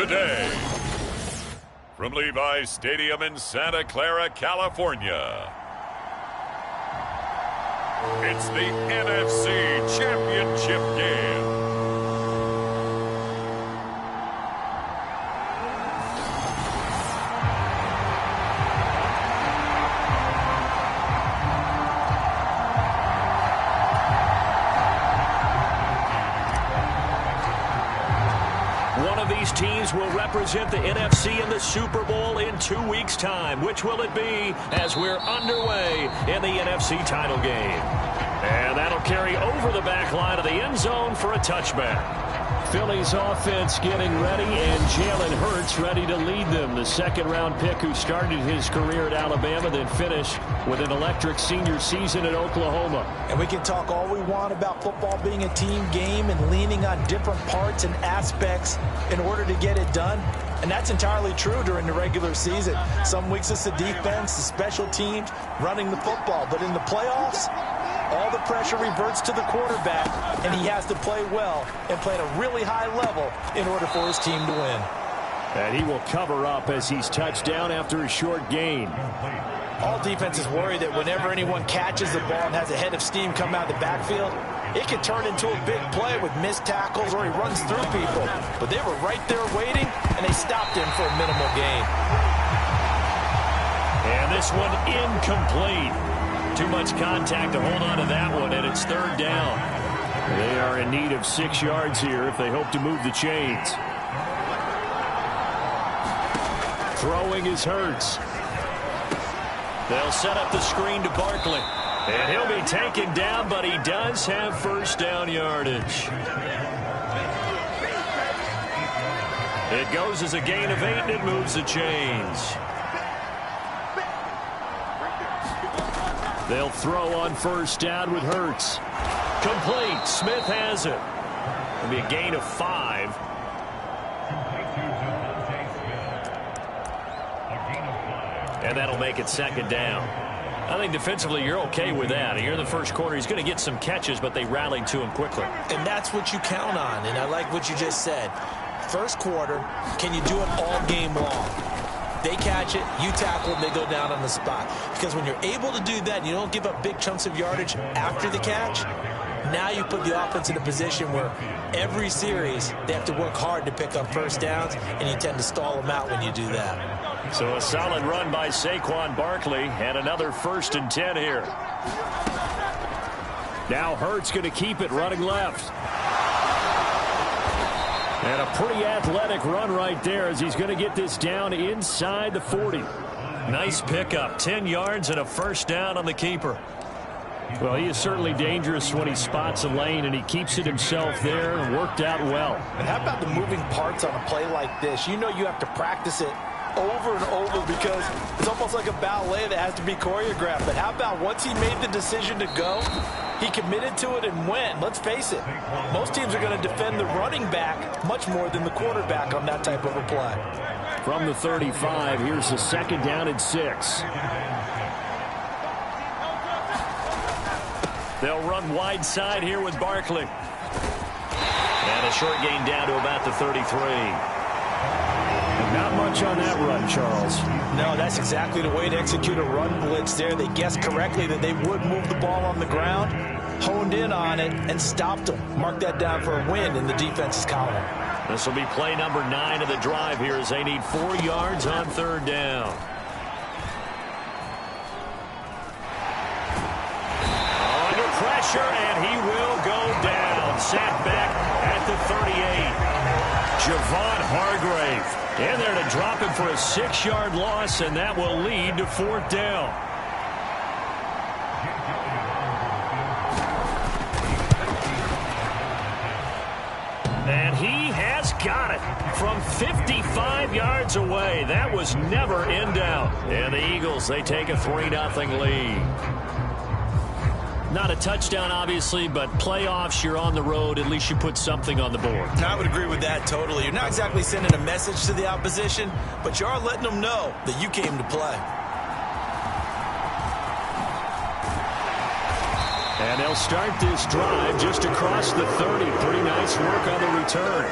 today. From Levi's Stadium in Santa Clara, California, it's the NFC Championship game. These teams will represent the NFC in the Super Bowl in 2 weeks' time. Which will it be as we're underway in the NFC title game? And that'll carry over the back line of the end zone for a touchback. Philly's offense getting ready, and Jalen Hurts ready to lead them. The second-round pick who started his career at Alabama, then finished with an electric senior season at Oklahoma. And we can talk all we want about football being a team game and leaning on different parts and aspects in order to get it done. And that's entirely true during the regular season. Some weeks it's the defense, the special teams, running the football. But in the playoffs, all the pressure reverts to the quarterback, and he has to play well and play at a really high level in order for his team to win. And he will cover up as he's touched down after a short gain. All defenses worry that whenever anyone catches the ball and has a head of steam come out of the backfield, it can turn into a big play with missed tackles or he runs through people. But they were right there waiting, and they stopped him for a minimal gain. And this one incomplete. Too much contact to hold on to that one, and it's third down. They are in need of 6 yards here if they hope to move the chains. Throwing is Hurts. They'll set up the screen to Barkley. And he'll be taken down, but he does have first down yardage. It goes as a gain of 8, and it moves the chains. They'll throw on first down with Hurts. Complete. Smith has it. It'll be a gain of 5. And that'll make it second down. I think defensively you're okay with that. Here in the first quarter, he's going to get some catches, but they rallied to him quickly. And that's what you count on, and I like what you just said. First quarter, can you do it all game long? They catch it, you tackle them, they go down on the spot. Because when you're able to do that and you don't give up big chunks of yardage after the catch, now you put the offense in a position where every series they have to work hard to pick up first downs, and you tend to stall them out when you do that. So a solid run by Saquon Barkley, and another 1st and 10 here. Now Hurts going to keep it running left. And a pretty athletic run right there as he's going to get this down inside the 40. Nice pickup. 10 yards and a first down on the keeper. Well, he is certainly dangerous when he spots a lane, and he keeps it himself there and worked out well. And how about the moving parts on a play like this? You know you have to practice it over and over because it's almost like a ballet that has to be choreographed. But how about once he made the decision to go, he committed to it and went. Let's face it, most teams are going to defend the running back much more than the quarterback on that type of a play. From the 35, here's the second down and 6. They'll run wide side here with Barkley. And a short gain down to about the 33. Not much on that run, Charles. No, that's exactly the way to execute a run blitz there. They guessed correctly that they would move the ball on the ground, honed in on it, and stopped them. Mark that down for a win in the defense's column. This will be play number 9 of the drive here as they need 4 yards on third down. Under pressure, and he will go down. Sacked back at the 38. Javon Hargrave in there to drop him for a 6-yard loss, and that will lead to 4th down. And he has got it from 55 yards away. That was never in doubt. And the Eagles, they take a 3-0 lead. Not a touchdown, obviously, but playoffs, you're on the road. At least you put something on the board. I would agree with that totally. You're not exactly sending a message to the opposition, but you are letting them know that you came to play. And they'll start this drive just across the 30. Pretty nice work on the return.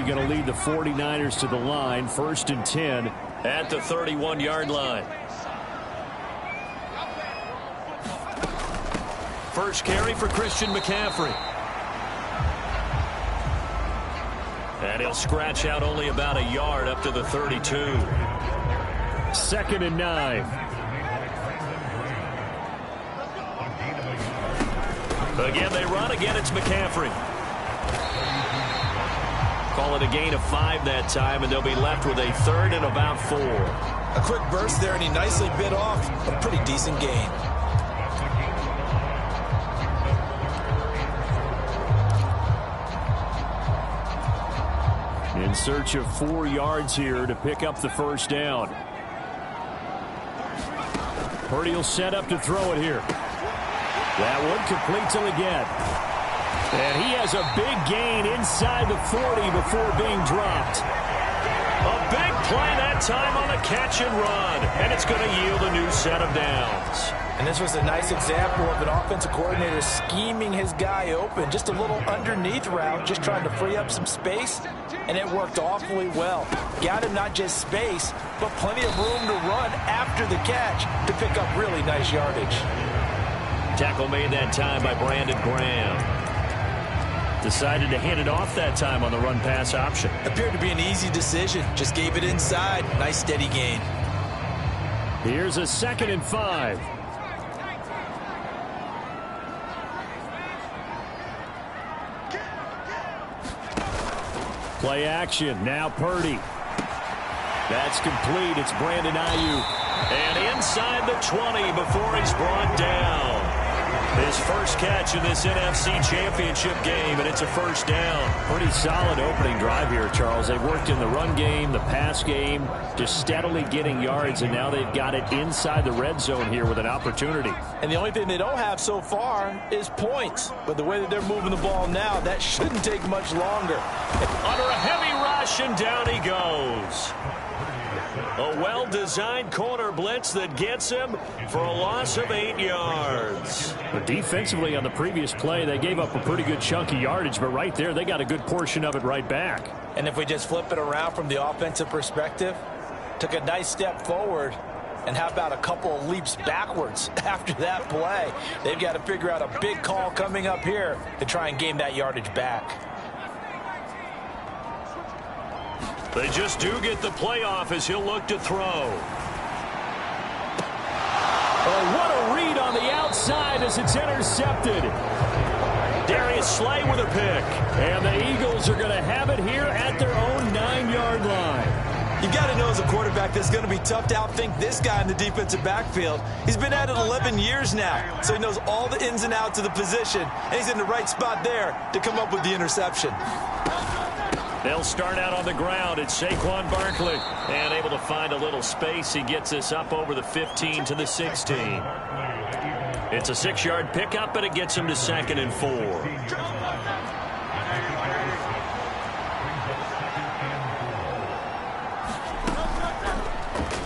Purdy going to lead the 49ers to the line. 1st and 10 at the 31-yard line. First carry for Christian McCaffrey. And he'll scratch out only about a yard up to the 32. 2nd and 9. Again, they run. Again, it's McCaffrey. Call it a gain of 5 that time, and they'll be left with a 3rd and about 4. A quick burst there, and he nicely bit off a pretty decent gain. In search of 4 yards here to pick up the first down. Purdy will set up to throw it here. That one complete till again. And he has a big gain inside the 40 before being dropped. A big play that time on a catch and run. And it's going to yield a new set of downs. And this was a nice example of an offensive coordinator scheming his guy open. Just a little underneath route, just trying to free up some space. And it worked awfully well. Got him not just space, but plenty of room to run after the catch to pick up really nice yardage. Tackle made that time by Brandon Graham. Decided to hand it off that time on the run-pass option. Appeared to be an easy decision. Just gave it inside. Nice steady gain. Here's a 2nd and 5. Play action. Now Purdy. That's complete. It's Brandon Ayuk. And inside the 20 before he's brought down. His first catch in this NFC Championship game, and it's a first down. Pretty solid opening drive here, Charles. They've worked in the run game, the pass game, just steadily getting yards, and now they've got it inside the red zone here with an opportunity. And the only thing they don't have so far is points. But the way that they're moving the ball now, that shouldn't take much longer. Under a heavy rush, and down he goes. A well-designed corner blitz that gets him for a loss of 8 yards. But defensively on the previous play, they gave up a pretty good chunk of yardage, but right there, they got a good portion of it right back. And if we just flip it around from the offensive perspective, took a nice step forward, and how about a couple of leaps backwards after that play? They've got to figure out a big call coming up here to try and gain that yardage back. They just do get the playoff as he'll look to throw. Oh, what a read on the outside as it's intercepted. Darius Slay with a pick. And the Eagles are going to have it here at their own 9-yard line. You got to know as a quarterback that's going to be tough to outthink this guy in the defensive backfield. He's been at it 11 years now, so he knows all the ins and outs of the position, and he's in the right spot there to come up with the interception. They'll start out on the ground. It's Saquon Barkley. And able to find a little space. He gets this up over the 15 to the 16. It's a 6-yard pickup, but it gets him to 2nd and 4.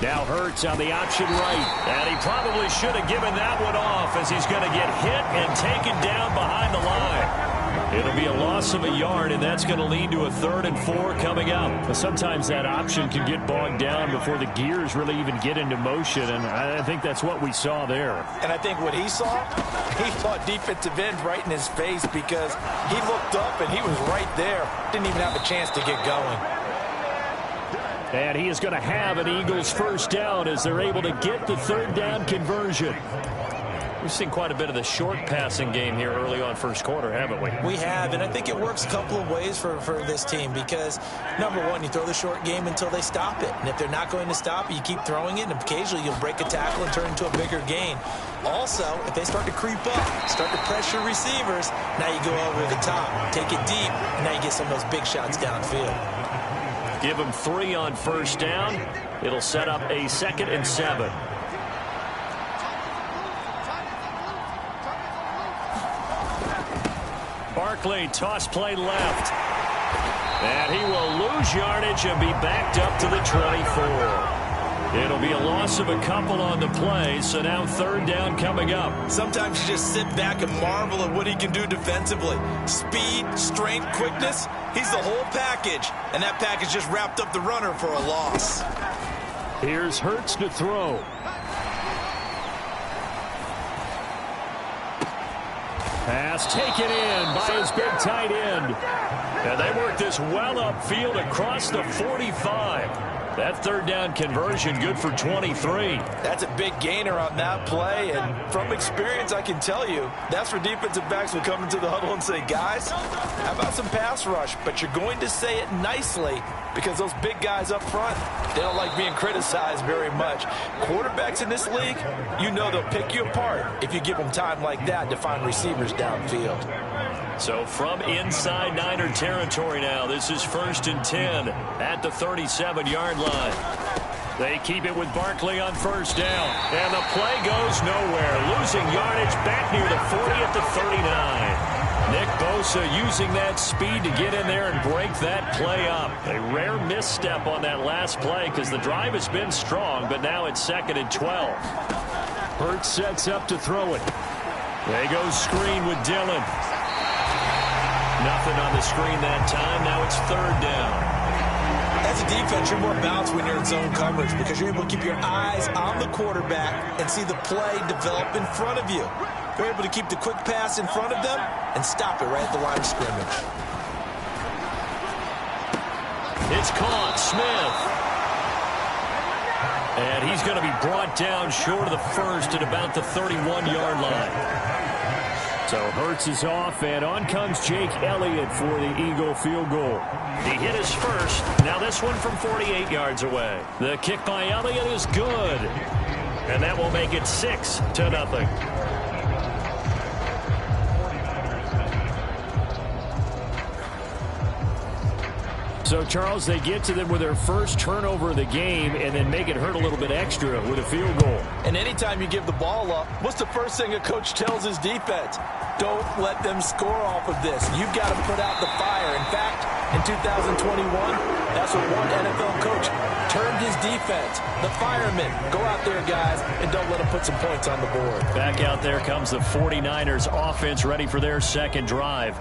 Now Hurts on the option right. And he probably should have given that one off as he's going to get hit and taken down behind the line. It'll be a loss of a yard, and that's going to lead to a 3rd and 4 coming up. But sometimes that option can get bogged down before the gears really even get into motion, and I think that's what we saw there. And I think what he saw defensive end right in his face because he looked up and he was right there. Didn't even have a chance to get going. And he is going to have an Eagles first down as they're able to get the 3rd down conversion. We've seen quite a bit of the short passing game here early on first quarter, haven't we? We have, and I think it works a couple of ways for this team because, number one, you throw the short game until they stop it. And if they're not going to stop it, you keep throwing it, and occasionally you'll break a tackle and turn into a bigger gain. Also, if they start to creep up, start to pressure receivers, now you go over the top, take it deep, and now you get some of those big shots downfield. Give them 3 on first down. It'll set up a 2nd and 7. Barkley, toss play left. And he will lose yardage and be backed up to the 24. It'll be a loss of a couple on the play, so now third down coming up. Sometimes you just sit back and marvel at what he can do defensively. Speed, strength, quickness, he's the whole package. And that package just wrapped up the runner for a loss. Here's Hurts to throw. Pass taken in by his big tight end. And they work this well upfield across the 45. That third down conversion good for 23. That's a big gainer on that play, and from experience I can tell you that's where defensive backs will come into the huddle and say, guys, how about some pass rush? But you're going to say it nicely because those big guys up front, they don't like being criticized very much. Quarterbacks in this league, you know they'll pick you apart if you give them time like that to find receivers downfield. So from inside Niner territory now, this is 1st and 10 at the 37-yard line. They keep it with Barkley on first down. And the play goes nowhere. Losing yardage back near the 40 at the 39. Nick Bosa using that speed to get in there and break that play up. A rare misstep on that last play because the drive has been strong, but now it's 2nd and 12. Hurts sets up to throw it. They go screen with Dillon. Nothing on the screen that time. Now it's third down. As a defense, you're more balanced when you're in zone coverage because you're able to keep your eyes on the quarterback and see the play develop in front of you. You're able to keep the quick pass in front of them and stop it right at the line of scrimmage. It's caught. Smith. And he's going to be brought down short of the first at about the 31-yard line. So Hurts is off, and on comes Jake Elliott for the Eagle field goal. He hit his first. Now this one from 48 yards away. The kick by Elliott is good. And that will make it 6-0. So, Charles, they get to them with their first turnover of the game and then make it hurt a little bit extra with a field goal. And anytime you give the ball up, what's the first thing a coach tells his defense? Don't let them score off of this. You've got to put out the fire. In fact, in 2021, that's what one NFL coach termed his defense. The firemen. Go out there, guys, and don't let them put some points on the board. Back out there comes the 49ers offense ready for their second drive.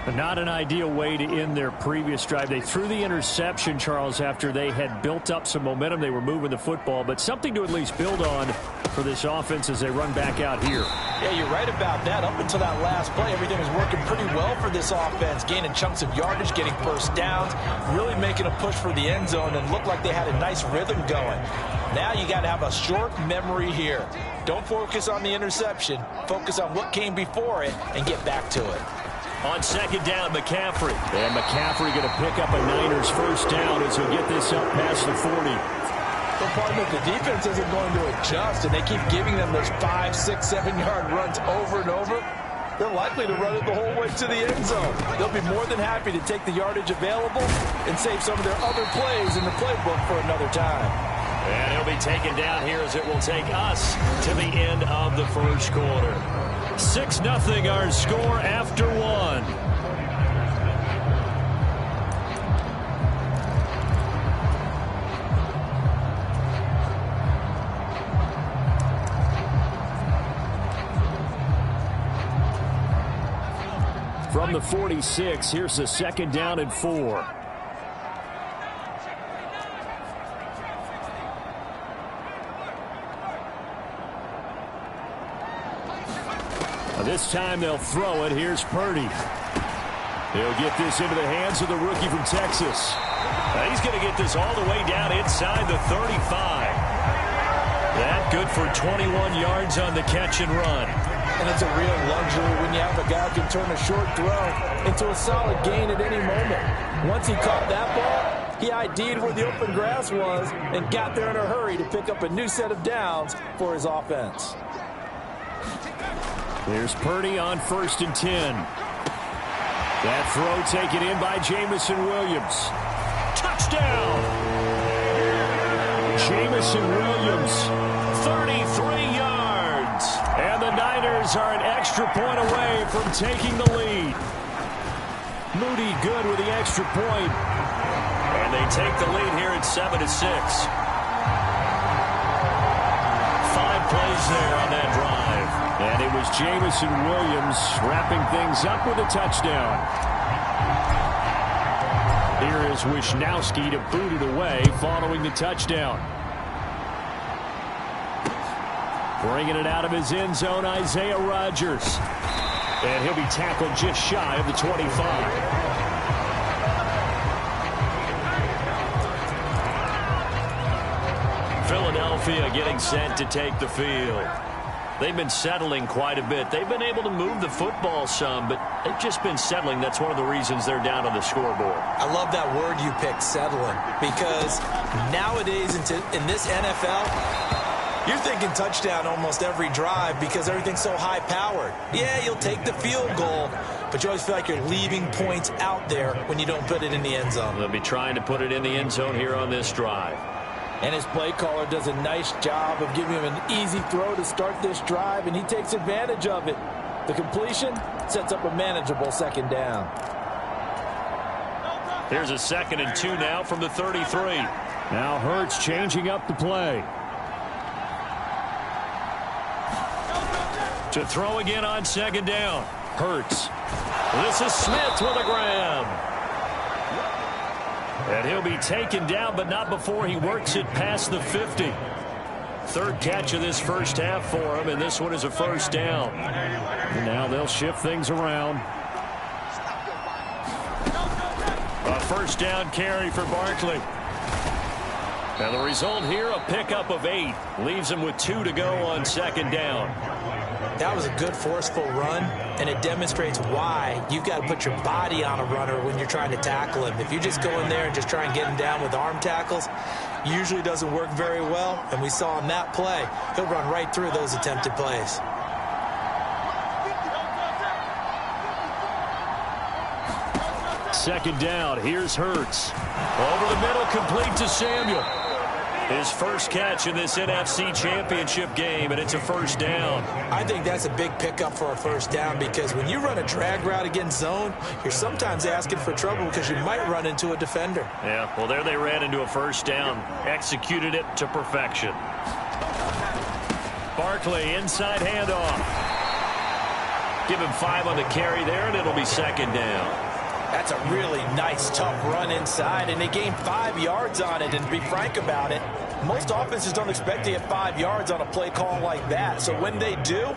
But not an ideal way to end their previous drive. They threw the interception, Charles, after they had built up some momentum. They were moving the football, but something to at least build on for this offense as they run back out here. Yeah, you're right about that. Up until that last play, everything was working pretty well for this offense, gaining chunks of yardage, getting first downs, really making a push for the end zone, and looked like they had a nice rhythm going. Now you got to have a short memory here. Don't focus on the interception. Focus on what came before it and get back to it. On second down, McCaffrey. And McCaffrey going to pick up a Niners first down as he'll get this up past the 40. Well, partner, if the defense isn't going to adjust and they keep giving them those 5, 6, 7-yard runs over and over, they're likely to run it the whole way to the end zone. They'll be more than happy to take the yardage available and save some of their other plays in the playbook for another time. And he'll be taken down here as it will take us to the end of the first quarter. 6-0 our score after one. From the 46, here's the 2nd down and 4. This time they'll throw it. Here's Purdy. He'll get this into the hands of the rookie from Texas. He's going to get this all the way down inside the 35. That good for 21 yards on the catch and run. And it's a real luxury when you have a guy who can turn a short throw into a solid gain at any moment. Once he caught that ball, he ID'd where the open grass was and got there in a hurry to pick up a new set of downs for his offense. There's Purdy on 1st and 10. That throw taken in by Jamison Williams. Touchdown! Jamison Williams, 33 yards. And the Niners are an extra point away from taking the lead. Moody good with the extra point. And they take the lead here at 7-6. plays there on that drive. And it was Jamison Williams wrapping things up with a touchdown. Here is Wisnowski to boot it away following the touchdown. Bringing it out of his end zone, Isaiah Rodgers. And he'll be tackled just shy of the 25. Philadelphia getting set to take the field. They've been settling quite a bit. They've been able to move the football some, but they've just been settling. That's one of the reasons they're down on the scoreboard. I love that word you picked, settling, because nowadays in this NFL, you're thinking touchdown almost every drive because everything's so high-powered. Yeah, you'll take the field goal, but you always feel like you're leaving points out there when you don't put it in the end zone. They'll be trying to put it in the end zone here on this drive. And his play caller does a nice job of giving him an easy throw to start this drive, and he takes advantage of it. The completion sets up a manageable second down. Here's a 2nd and 2 now from the 33. Now Hurts changing up the play. To throw again on 2nd down. Hurts. This is Smith with a grab. And he'll be taken down, but not before he works it past the 50. 3rd catch of this first half for him, and this one is a first down. And now they'll shift things around. A first down carry for Barkley. And the result here, a pickup of 8. Leaves him with 2 to go on 2nd down. That was a good forceful run, and it demonstrates why you've got to put your body on a runner when you're trying to tackle him. If you just go in there and just try and get him down with arm tackles, usually doesn't work very well, and we saw in that play, he'll run right through those attempted plays. Second down, here's Hurts. Over the middle, complete to Samuel. His first catch in this NFC Championship game, and it's a first down. I think that's a big pickup for a first down because when you run a drag route against zone, you're sometimes asking for trouble because you might run into a defender. Yeah, well, there they ran into a first down. Executed it to perfection. Barkley, inside handoff. Give him 5 on the carry there, and it'll be 2nd down. That's a really nice, tough run inside, and they gained 5 yards on it. And to be frank about it, most offenses don't expect to get 5 yards on a play call like that. So when they do,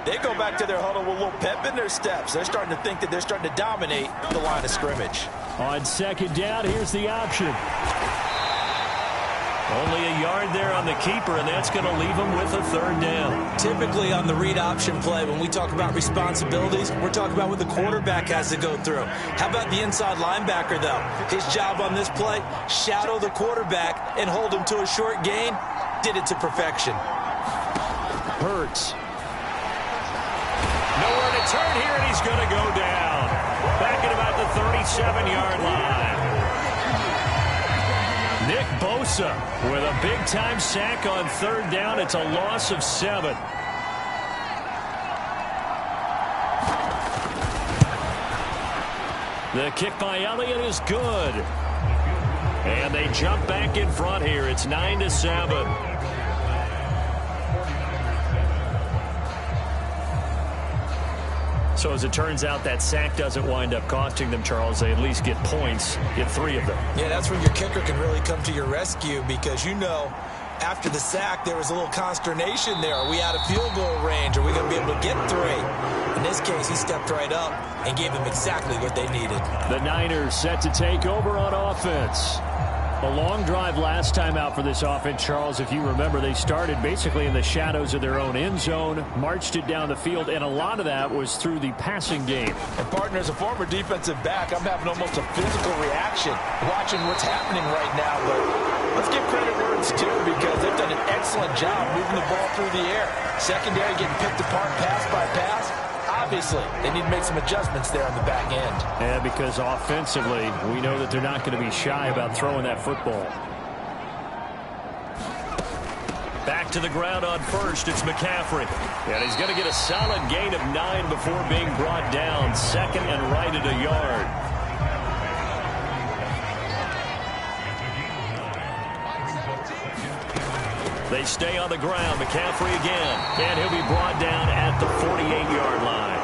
they go back to their huddle with a little pep in their steps. They're starting to think that they're starting to dominate the line of scrimmage. On 2nd down, here's the option. Only a yard there on the keeper, and that's going to leave him with a 3rd down. Typically on the read option play, when we talk about responsibilities, we're talking about what the quarterback has to go through. How about the inside linebacker, though? His job on this play, shadow the quarterback and hold him to a short gain. Did it to perfection. Hurts. Nowhere to turn here, and he's going to go down. Back at about the 37-yard line. Nick Bosa with a big-time sack on 3rd down. It's a loss of 7. The kick by Elliott is good. And they jump back in front here. It's 9-7. So as it turns out, that sack doesn't wind up costing them, Charles. They at least get points, get 3 of them. Yeah, that's when your kicker can really come to your rescue because, you know, after the sack, there was a little consternation there. Are we out of field goal range? Are we going to be able to get 3? In this case, he stepped right up and gave them exactly what they needed. The Niners set to take over on offense. A long drive last time out for this offense, Charles. If you remember, they started basically in the shadows of their own end zone, marched it down the field, and a lot of that was through the passing game. And, partner, as a former defensive back, I'm having almost a physical reaction watching what's happening right now. But let's give credit where it's due because they've done an excellent job moving the ball through the air. Secondary getting picked apart pass by pass. Obviously, they need to make some adjustments there on the back end. Yeah, because offensively, we know that they're not going to be shy about throwing that football. Back to the ground on first, it's McCaffrey. And he's going to get a solid gain of 9 before being brought down. 2nd and right at a yard. They stay on the ground. McCaffrey again. And he'll be brought down at the 48-yard line.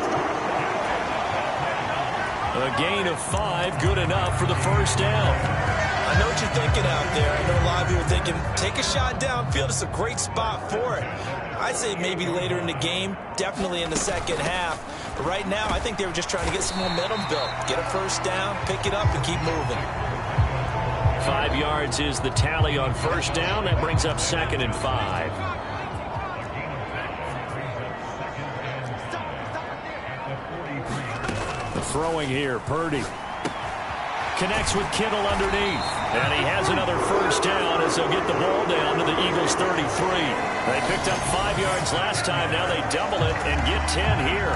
A gain of 5, good enough for the first down. I know what you're thinking out there. I know a lot of you are thinking, take a shot downfield. It's a great spot for it. I'd say maybe later in the game, definitely in the second half. But right now, I think they were just trying to get some momentum built. Get a first down, pick it up, and keep moving. 5 yards is the tally on first down. That brings up 2nd and 5. The throwing here, Purdy. Connects with Kittle underneath. And he has another first down as they'll get the ball down to the Eagles' 33. They picked up 5 yards last time. Now they double it and get 10 here.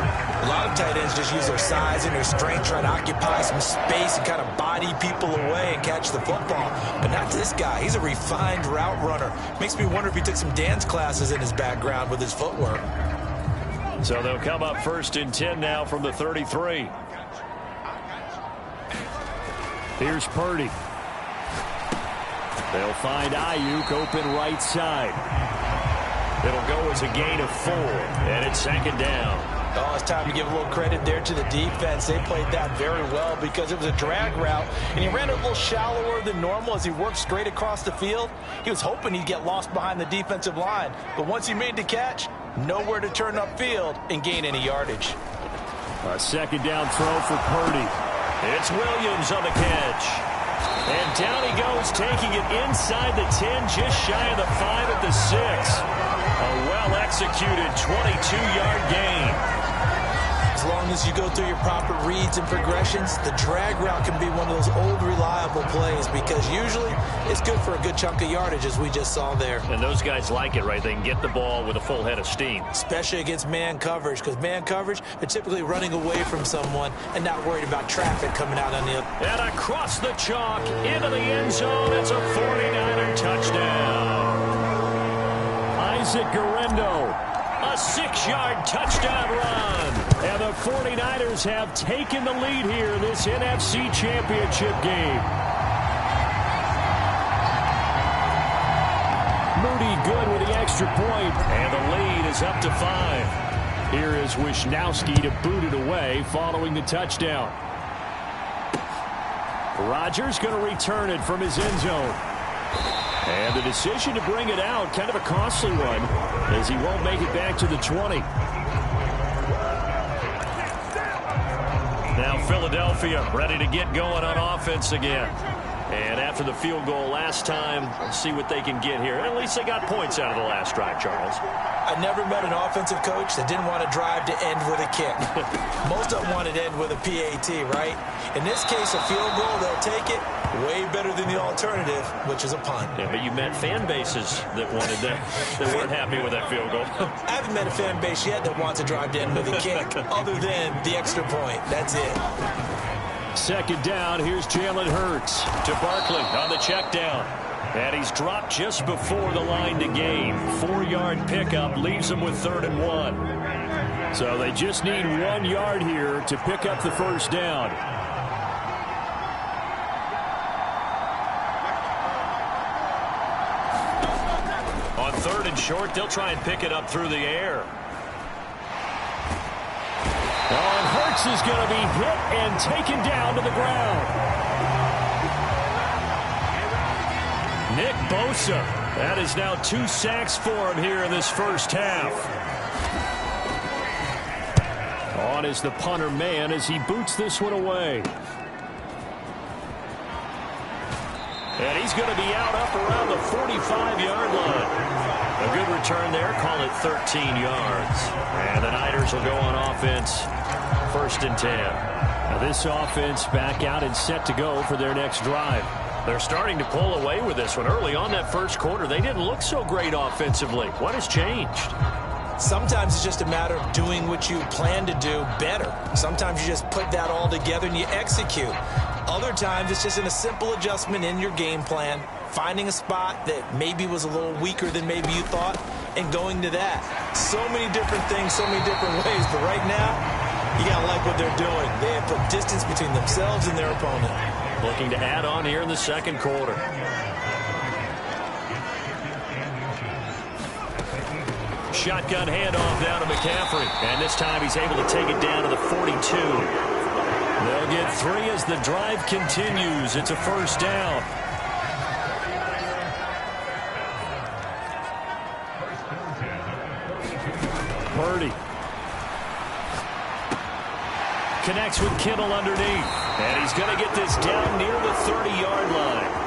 A lot of tight ends just use their size and their strength, try to occupy some space and kind of body people away and catch the football. But not this guy. He's a refined route runner. Makes me wonder if he took some dance classes in his background with his footwork. So they'll come up 1st and 10 now from the 33. Here's Purdy. They'll find Ayuk open right side. It'll go as a gain of 4, and it's 2nd down. Oh, it's time to give a little credit there to the defense. They played that very well because it was a drag route, and he ran it a little shallower than normal as he worked straight across the field. He was hoping he'd get lost behind the defensive line, but once he made the catch, nowhere to turn upfield and gain any yardage. A 2nd down throw for Purdy. It's Williams on the catch. And down he goes, taking it inside the 10, just shy of the 5 at the 6. A well-executed 22-yard gain. As long as you go through your proper reads and progressions, the drag route can be one of those old reliable plays because usually it's good for a good chunk of yardage as we just saw there. And those guys like it, right? They can get the ball with a full head of steam. Especially against man coverage because man coverage, they're typically running away from someone and not worried about traffic coming out on the other. And across the chalk into the end zone. It's a 49er touchdown. Isaac Guerrero. A 6-yard touchdown run. And the 49ers have taken the lead here this NFC Championship game. Moody good with the extra point. And the lead is up to 5. Here is Wisnowski to boot it away following the touchdown. Rodgers going to return it from his end zone. And the decision to bring it out, kind of a costly one, as he won't make it back to the 20. Now Philadelphia ready to get going on offense again. And after the field goal last time, let's see what they can get here. At least they got points out of the last drive, Charles. I never met an offensive coach that didn't want to drive to end with a kick. Most of them wanted to end with a PAT, right? In this case, a field goal, they'll take it. Way better than the alternative, which is a punt. Yeah, but you met fan bases that wanted that, that weren't happy with that field goal. I haven't met a fan base yet that wants to drive to end with a kick, other than the extra point. That's it. 2nd down, here's Jalen Hurts. To Barkley on the check down. And he's dropped just before the line to gain. 4-yard pickup leaves him with 3rd and 1. So they just need 1 yard here to pick up the first down. On 3rd and short, they'll try and pick it up through the air. And Hurts is going to be hit and taken down to the ground. Nick Bosa. That is now 2 sacks for him here in this first half. On is the punter man as he boots this one away. And he's going to be out up around the 45-yard line. A good return there. Call it 13 yards. And the Niners will go on offense. 1st and 10. Now this offense back out and set to go for their next drive. They're starting to pull away with this one. Early on that first quarter, they didn't look so great offensively. What has changed? Sometimes it's just a matter of doing what you plan to do better. Sometimes you just put that all together and you execute. Other times it's just in a simple adjustment in your game plan, finding a spot that maybe was a little weaker than maybe you thought, and going to that. So many different things, so many different ways, but right now, you got to like what they're doing. They have put distance between themselves and their opponent. Looking to add on here in the second quarter. shotgun handoff down to McCaffrey. And this time he's able to take it down to the 42. They'll get 3 as the drive continues. It's a first down. Purdy connects with Kittle underneath. And he's going to get this down near the 30-yard line.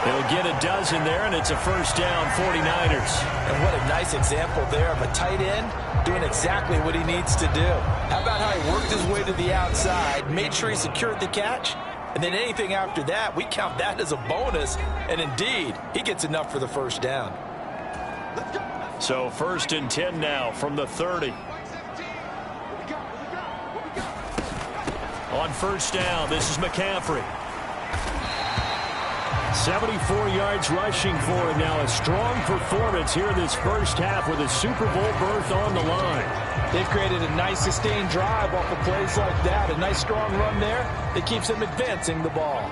He'll get a dozen there, and it's a first down, 49ers. And what a nice example there of a tight end doing exactly what he needs to do. How about how he worked his way to the outside, made sure he secured the catch, and then anything after that, we count that as a bonus. And indeed, he gets enough for the first down. So 1st and 10 now from the 30. On first down, this is McCaffrey. 74 yards rushing for him now. A strong performance here in this first half with a Super Bowl berth on the line. They've created a nice sustained drive off of plays like that. A nice strong run there that keeps them advancing the ball.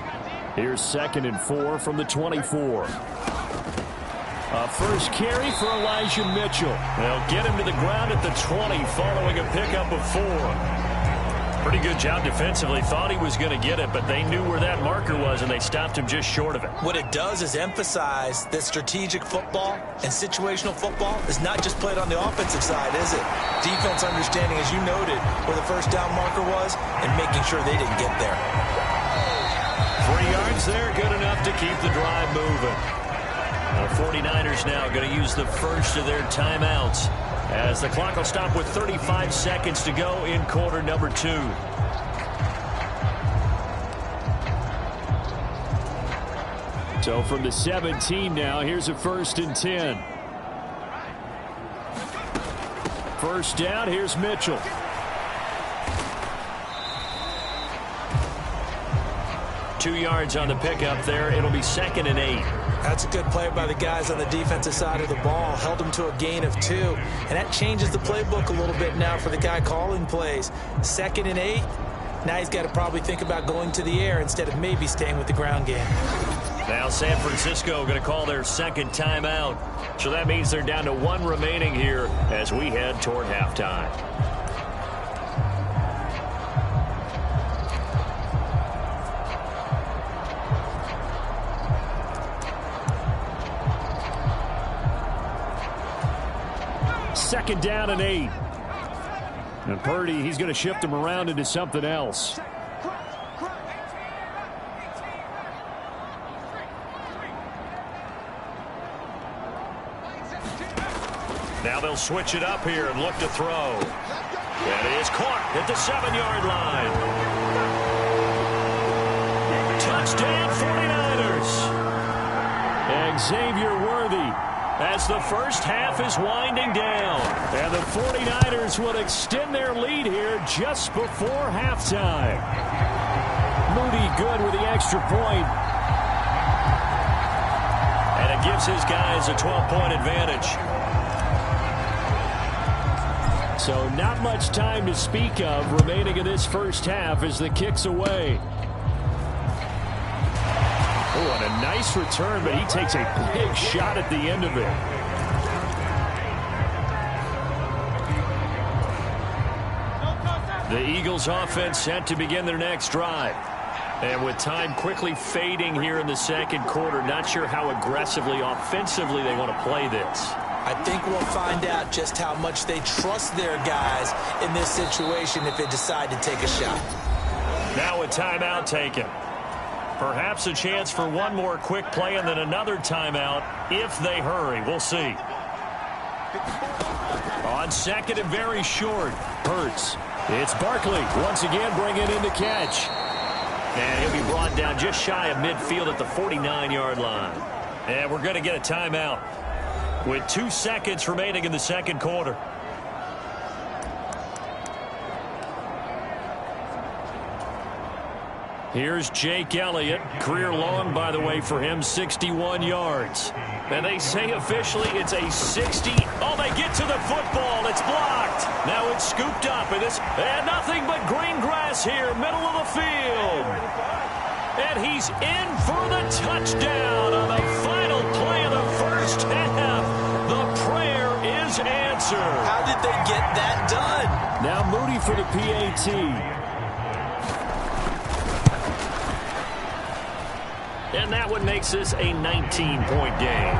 Here's 2nd and 4 from the 24. A first carry for Elijah Mitchell. They'll get him to the ground at the 20 following a pickup of 4. Pretty good job defensively. Thought he was going to get it, but they knew where that marker was, and they stopped him just short of it. What it does is emphasize that strategic football and situational football is not just played on the offensive side, is it? Defense understanding, as you noted, where the first down marker was and making sure they didn't get there. 3 yards there, good enough to keep the drive moving. The 49ers now going to use the first of their timeouts, as the clock will stop with 35 seconds to go in quarter number 2. So from the 17 now, here's a 1st and 10. First down, here's Mitchell. Two yards on the pickup there. It'll be 2nd and 8. That's a good play by the guys on the defensive side of the ball. Held them to a gain of 2. And that changes the playbook a little bit now for the guy calling plays. 2nd and 8. Now he's got to probably think about going to the air instead of maybe staying with the ground game. Now San Francisco going to call their 2nd timeout. So that means they're down to 1 remaining here as we head toward halftime. Second down and 8. And Purdy, he's going to shift him around into something else. Now they'll switch it up here and look to throw. And it is caught at the 7-yard line. Touchdown 49ers. And Xavier Worthy, as the first half is winding down. And the 49ers will extend their lead here just before halftime. Moody good with the extra point. And it gives his guys a 12-point advantage. So not much time to speak of remaining in this first half as the kick's away. Oh, and a nice return, but he takes a big shot at the end of it. The Eagles offense set to begin their next drive. And with time quickly fading here in the second quarter, not sure how aggressively, offensively they want to play this. I think we'll find out just how much they trust their guys in this situation if they decide to take a shot. Now a timeout taken. Perhaps a chance for one more quick play and then another timeout if they hurry. We'll see. On 2nd and very short. Hurts. It's Barkley once again bringing in the catch. And he'll be brought down just shy of midfield at the 49-yard line. And we're going to get a timeout with 2 seconds remaining in the second quarter. Here's Jake Elliott. Career long, by the way, for him, 61 yards. And they say officially it's a 60. Oh, they get to the football. It's blocked. Now it's scooped up. And nothing but green grass here, middle of the field. And he's in for the touchdown on the final play of the first half. The prayer is is answered. How did they get that done? Now Moody for the PAT. And that one makes this a 19-point game.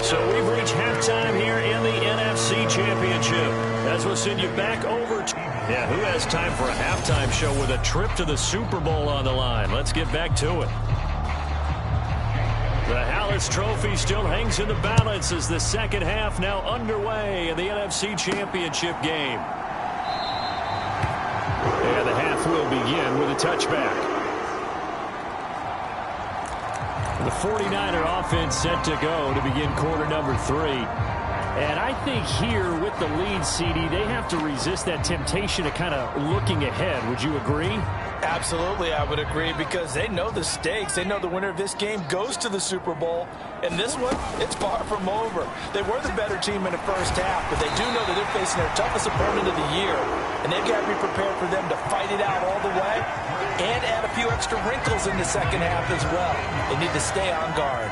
So we've reached halftime here in the NFC Championship. As we'll send you back over to... Yeah, who has time for a halftime show with a trip to the Super Bowl on the line? Let's get back to it. The Hallis Trophy still hangs in the balance as the second half now underway in the NFC Championship game. And the half will begin with a touchback. The 49er offense set to go to begin quarter number 3. And I think here with the lead, CD, they have to resist that temptation of kind of looking ahead. Would you agree? Absolutely, I would agree, because they know the stakes. They know the winner of this game goes to the Super Bowl. And this one, it's far from over. They were the better team in the first half, but they do know that they're facing their toughest opponent of the year. And they've got to be prepared for them to fight it out all the way and add a few extra wrinkles in the second half as well. They need to stay on guard.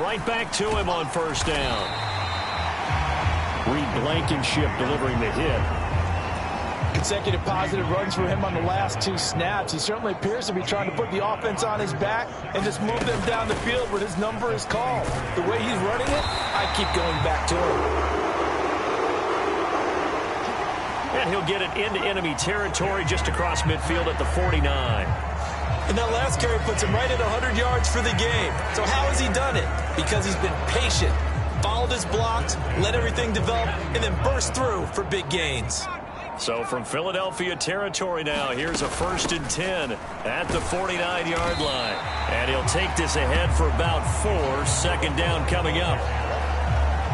Right back to him on first down. Reed Blankenship delivering the hit. Consecutive positive runs for him on the last 2 snaps. He certainly appears to be trying to put the offense on his back and just move them down the field when his number is called. The way he's running it, I keep going back to him. And he'll get it into enemy territory just across midfield at the 49. And that last carry puts him right at 100 yards for the game. So how has he done it? Because he's been patient, followed his blocks, let everything develop, and then burst through for big gains. So from Philadelphia territory now, here's a 1st and 10 at the 49-yard line. And he'll take this ahead for about 4. Second down coming up.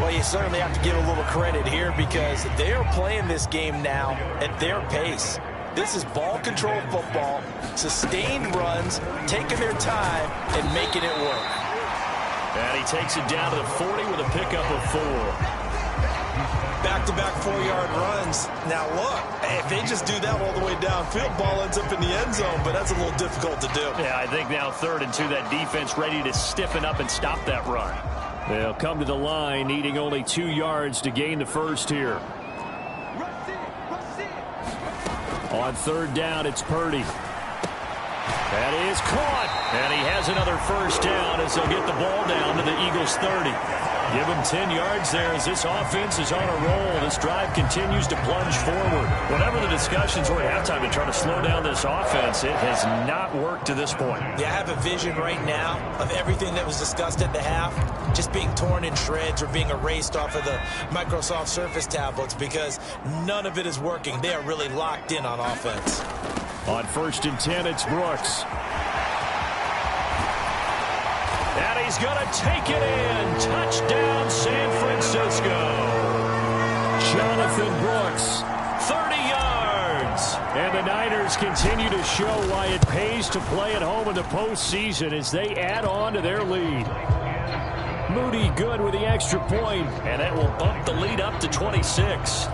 Well, you certainly have to give a little credit here because they are playing this game now at their pace. This is ball control football, sustained runs, taking their time, and making it work. And he takes it down to the 40 with a pickup of 4. Back-to-back 4-yard runs. Now, look, if they just do that all the way downfield, ball ends up in the end zone, but that's a little difficult to do. Yeah, I think now 3rd and 2, that defense ready to stiffen up and stop that run. They'll come to the line, needing only 2 yards to gain the first here. On 3rd down, it's Purdy. That is caught. And he has another first down as they'll get the ball down to the Eagles' 30. Give him 10 yards there as this offense is on a roll. This drive continues to plunge forward. Whatever the discussions were at halftime to try to slow down this offense, it has not worked to this point. Yeah, I have a vision right now of everything that was discussed at the half just being torn in shreds or being erased off of the Microsoft Surface tablets because none of it is working. They are really locked in on offense. On 1st and 10, it's Brooks. And he's going to take it in. Touchdown, San Francisco. Jonathan Brooks. 30 yards. And the Niners continue to show why it pays to play at home in the postseason as they add on to their lead. Moody good with the extra point. And that will bump the lead up to 26.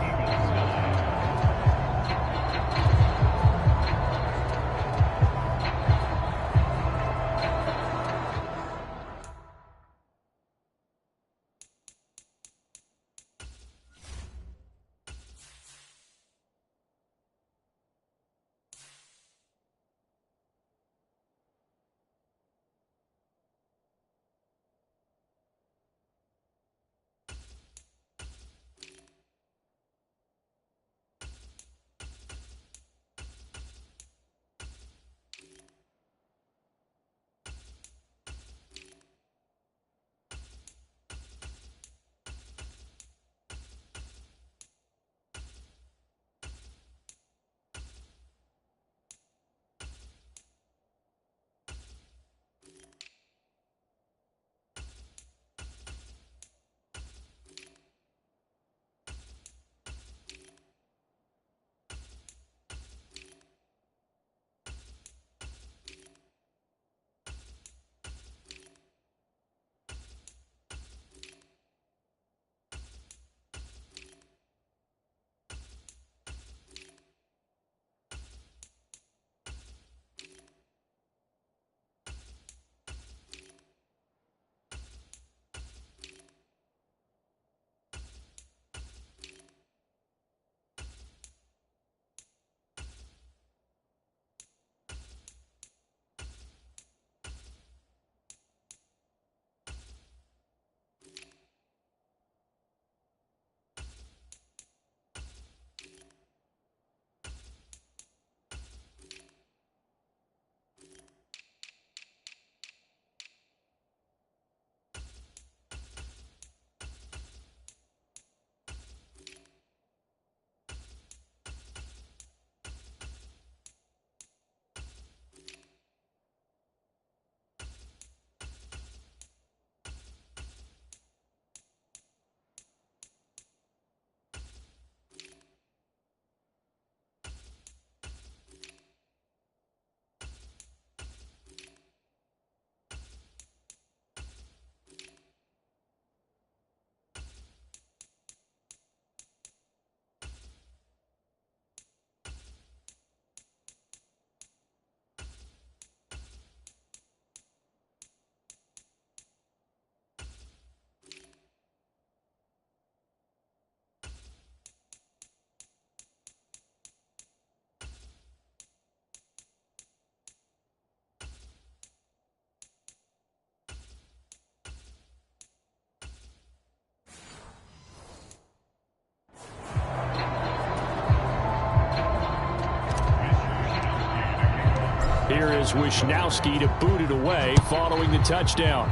is Wisnowski to boot it away following the touchdown.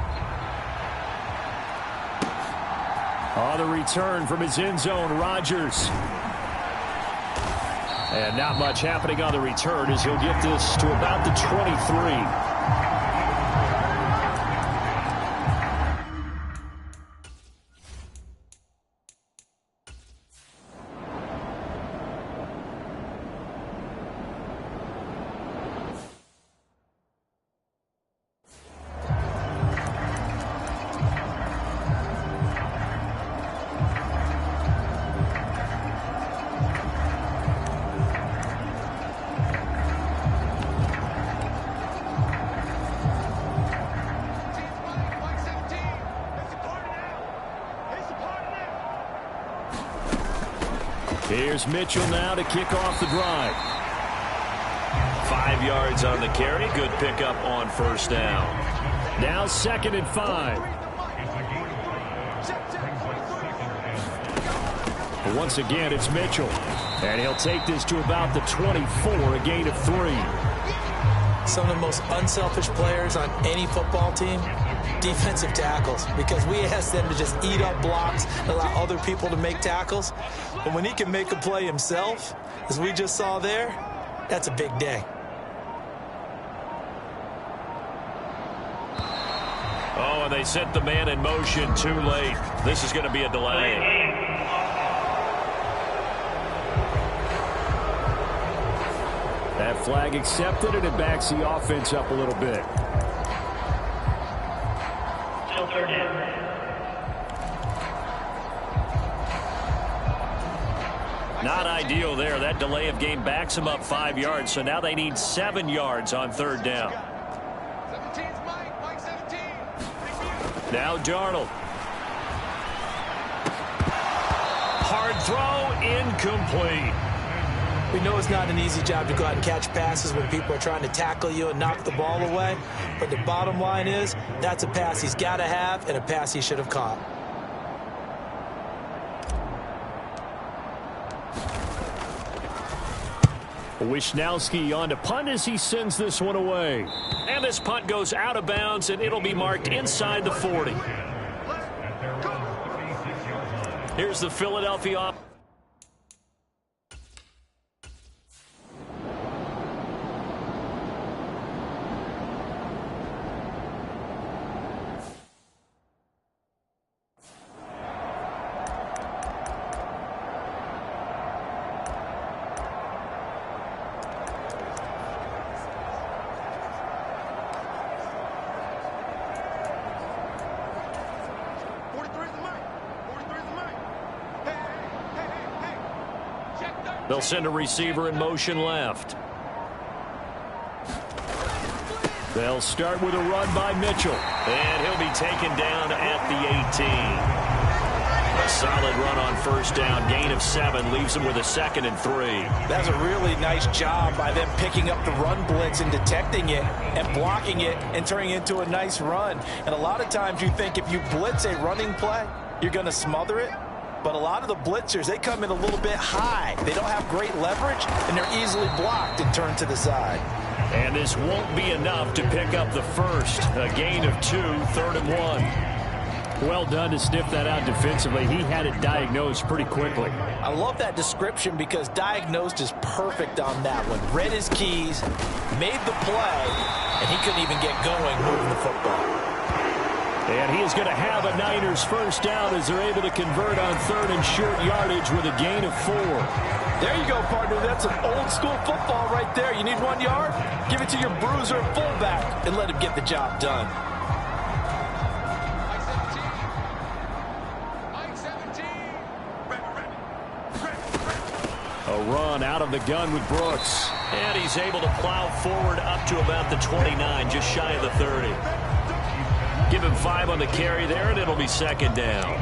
On the return from his end zone, Rodgers. And not much happening on the return as he'll get this to about the 23. Here's Mitchell now to kick off the drive. 5 yards on the carry. Good pickup on first down. Now 2nd and 5. But once again, it's Mitchell. And he'll take this to about the 24, a gain of 3. Some of the most unselfish players on any football team, defensive tackles, because we ask them to just eat up blocks and allow other people to make tackles. But when he can make a play himself, as we just saw there, that's a big day. Oh, and they set the man in motion too late. This is going to be a delay. That flag accepted, and it backs the offense up a little bit. Still third down. Not ideal there. That delay of game backs them up 5 yards, so now they need 7 yards on third down. 17's Mike 17. Now Darnold. Hard throw, incomplete. We know it's not an easy job to go out and catch passes when people are trying to tackle you and knock the ball away. But the bottom line is, that's a pass he's got to have and a pass he should have caught. Wisnowski on to punt as he sends this one away. And this punt goes out of bounds, and it'll be marked inside the 40. Here's the Philadelphia. They'll send a receiver in motion left. They'll start with a run by Mitchell. And he'll be taken down at the 18. A solid run on first down. Gain of 7 leaves him with a 2nd and 3. That's a really nice job by them picking up the run blitz and detecting it and blocking it and turning it into a nice run. And a lot of times you think if you blitz a running play, you're going to smother it. But a lot of the blitzers, they come in a little bit high. They don't have great leverage, and they're easily blocked and turned to the side. And this won't be enough to pick up the first. A gain of 2, 3rd and 1. Well done to sniff that out defensively. He had it diagnosed pretty quickly. I love that description because diagnosed is perfect on that one. Read his keys, made the play, and he couldn't even get going moving the football. And he is going to have a Niners first down as they're able to convert on 3rd and short yardage with a gain of 4. There you go, partner. That's an old school football right there. You need 1 yard? Give it to your bruiser fullback and let him get the job done. A run out of the gun with Brooks. And he's able to plow forward up to about the 29, just shy of the 30. Give him 5 on the carry there, and it'll be 2nd down.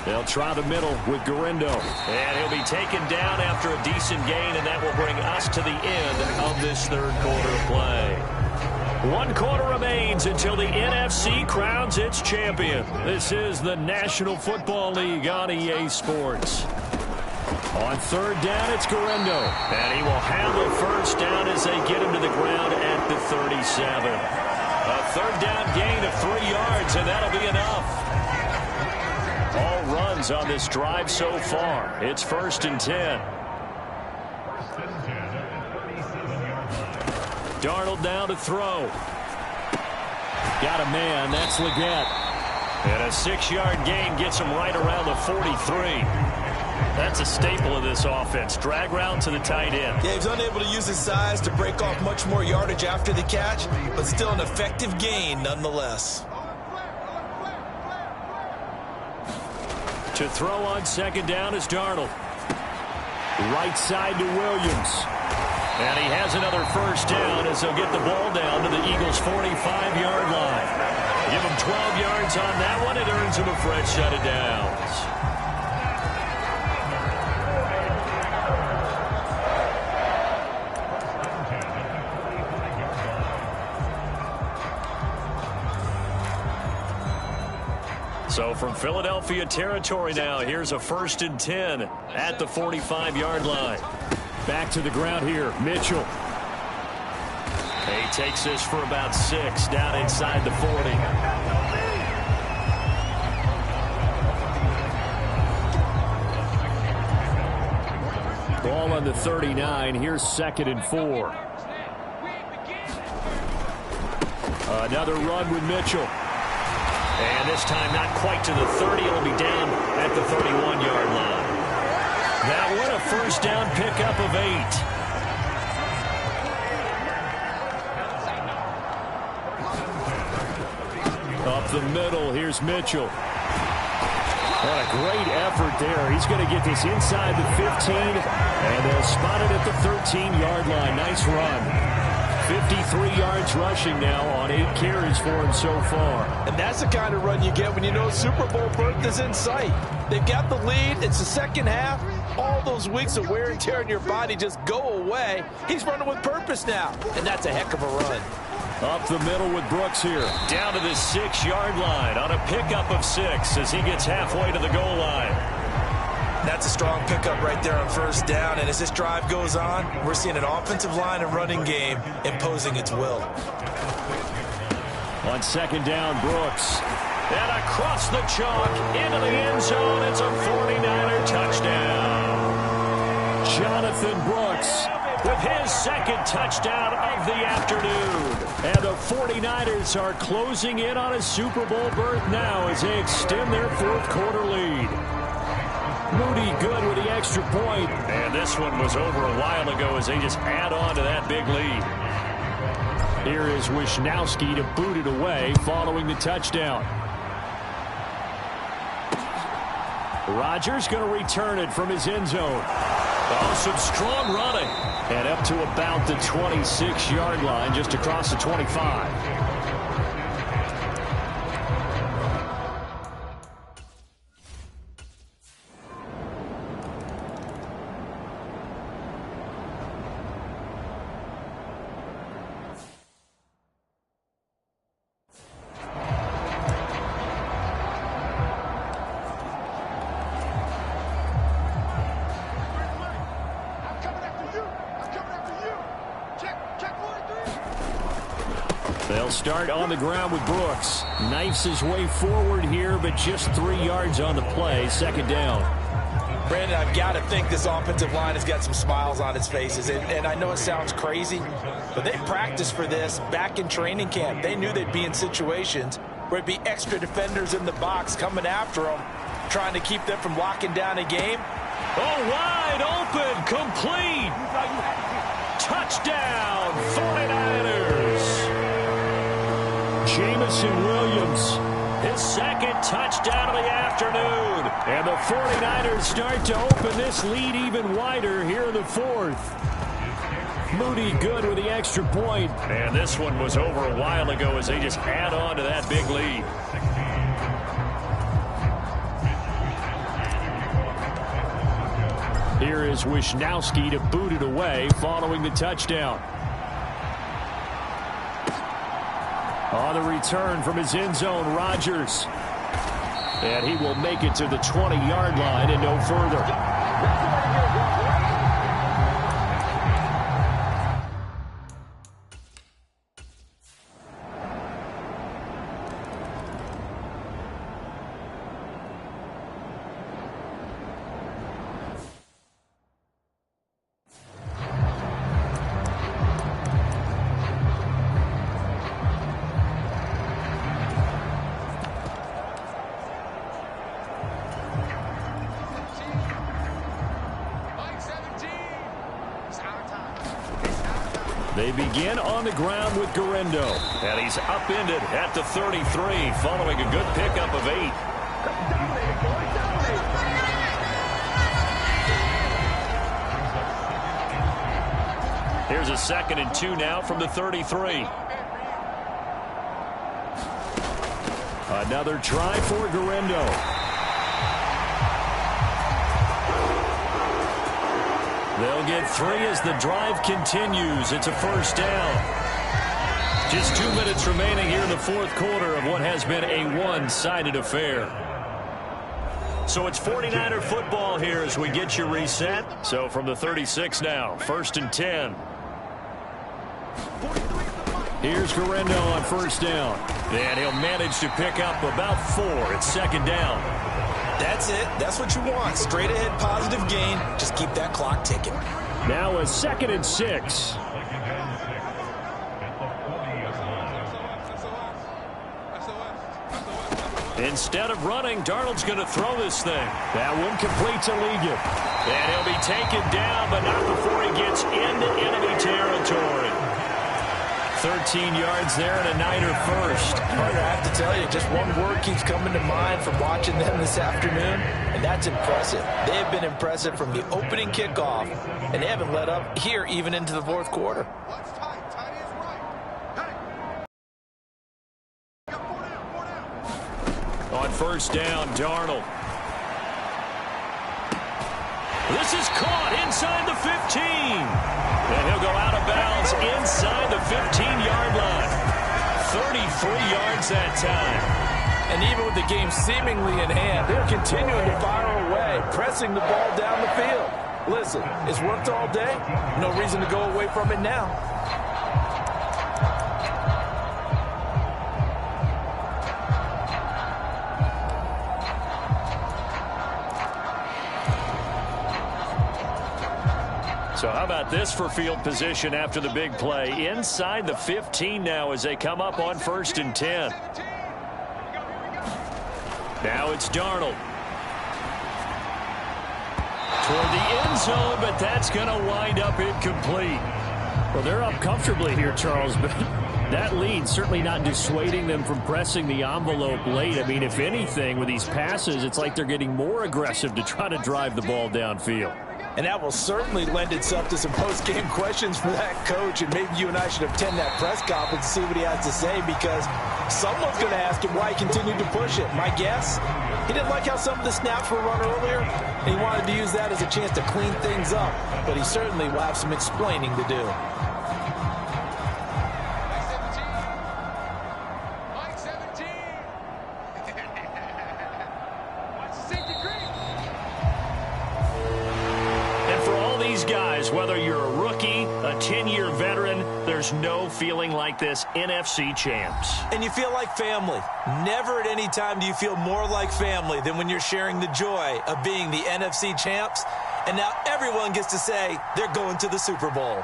They'll try the middle with Garindo. And he'll be taken down after a decent gain, and that will bring us to the end of this 3rd quarter of play. 1 quarter remains until the NFC crowns its champion. This is the National Football League on EA Sports. On 3rd down, it's Guerrero. And he will handle first down as they get him to the ground at the 37. A 3rd down gain of 3 yards, and that'll be enough. All runs on this drive so far. It's 1st and 10. Darnold down to throw. Got a man. That's Leggett. And a 6-yard gain gets him right around the 43. That's a staple of this offense. Drag route to the tight end. Yeah, he's unable to use his size to break off much more yardage after the catch, but still an effective gain nonetheless. To throw on 2nd down is Darnold. Right side to Williams. And he has another 1st down as they'll get the ball down to the Eagles' 45-yard line. Give him 12 yards on that one. It earns him a fresh set of downs. So from Philadelphia territory now, here's a 1st and 10 at the 45-yard line. Back to the ground here, Mitchell. He takes this for about 6 down inside the 40. Ball on the 39. Here's 2nd and 4. Another run with Mitchell. And this time not quite to the 30. It'll be down at the 31-yard line. That one a 1st down pickup of 8. Up the middle, here's Mitchell. What a great effort there. He's going to get this inside the 15, and they'll spot it at the 13-yard line. Nice run. 53 yards rushing now on 8 carries for him so far. And that's the kind of run you get when you know Super Bowl berth is in sight. They've got the lead. It's the 2nd half. All those weeks of wear and tear in your body just go away. He's running with purpose now, and that's a heck of a run. Up the middle with Brooks here. Down to the 6-yard line on a pickup of 6 as he gets halfway to the goal line. That's a strong pickup right there on 1st down, and as this drive goes on, we're seeing an offensive line and running game imposing its will. On 2nd down, Brooks. And across the chalk into the end zone. It's a 49er touchdown. Jonathan Brooks with his 2nd touchdown of the afternoon. And the 49ers are closing in on a Super Bowl berth now as they extend their 4th quarter lead. Moody good with the extra point. And this one was over a while ago as they just add on to that big lead. Here is Wisnowski to boot it away following the touchdown. Rodgers going to return it from his end zone. Oh, some strong running. And up to about the 26-yard line, just across the 25. They'll start on the ground with Brooks. Knifes his way forward here, but just 3 yards on the play. 2nd down. Brandon, I've got to think this offensive line has got some smiles on its faces. And I know it sounds crazy, but they practiced for this back in training camp. They knew they'd be in situations where it'd be extra defenders in the box coming after them, trying to keep them from locking down a game. Oh, wide open, complete. Touchdown, 49ers. Jamison Williams, his 2nd touchdown of the afternoon. And the 49ers start to open this lead even wider here in the 4th. Moody good with the extra point. And this one was over a while ago as they just add on to that big lead. Here is Wisnowski to boot it away following the touchdown. On the return from his end zone, Rodgers. And he will make it to the 20-yard line and no further. They begin on the ground with Garendo. And he's upended at the 33 following a good pickup of 8. Here's a 2nd and 2 now from the 33. Another try for Garendo. They'll get 3 as the drive continues. It's a 1st down. Just 2 minutes remaining here in the 4th quarter of what has been a one-sided affair. So it's 49er football here as we get you reset. So from the 36 now, 1st and 10. Here's Garendo on 1st down. And he'll manage to pick up about 4. It's 2nd down. That's it. That's what you want. Straight ahead positive gain. Just keep that clock ticking. Now a 2nd and 6. Instead of running, Darnold's going to throw this thing. That one complete to Ligon. And he'll be taken down, but not before he gets into enemy territory. 13 yards there and a Niner first. Carter, I have to tell you, just one word keeps coming to mind from watching them this afternoon, and that's impressive. They have been impressive from the opening kickoff, and they haven't let up here even into the 4th quarter. On 1st down, Darnold. This is caught inside the 15. And he'll go out of bounds inside the 15-yard line. 33 yards that time. And even with the game seemingly in hand, they're continuing to fire away, pressing the ball down the field. Listen, it's worked all day. No reason to go away from it now. So how about this for field position after the big play? Inside the 15 now as they come up on 1st and 10. Now it's Darnold. Toward the end zone, but that's going to wind up incomplete. Well, they're up comfortably here, Charles, but that lead certainly not dissuading them from pressing the envelope late. I mean, if anything, with these passes, it's like they're getting more aggressive to try to drive the ball downfield. And that will certainly lend itself to some post-game questions for that coach. And maybe you and I should attend that press conference and see what he has to say, because someone's going to ask him why he continued to push it. My guess, he didn't like how some of the snaps were run earlier, and he wanted to use that as a chance to clean things up. But he certainly will have some explaining to do. Whether you're a rookie, a 10-year veteran, there's no feeling like this NFC champs. And you feel like family. Never at any time do you feel more like family than when you're sharing the joy of being the NFC champs. And now everyone gets to say they're going to the Super Bowl.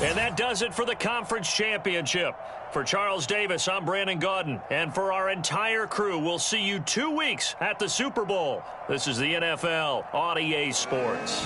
And that does it for the conference championship. For Charles Davis, I'm Brandon Gaudin. And for our entire crew, we'll see you 2 weeks at the Super Bowl. This is the NFL on EA Sports.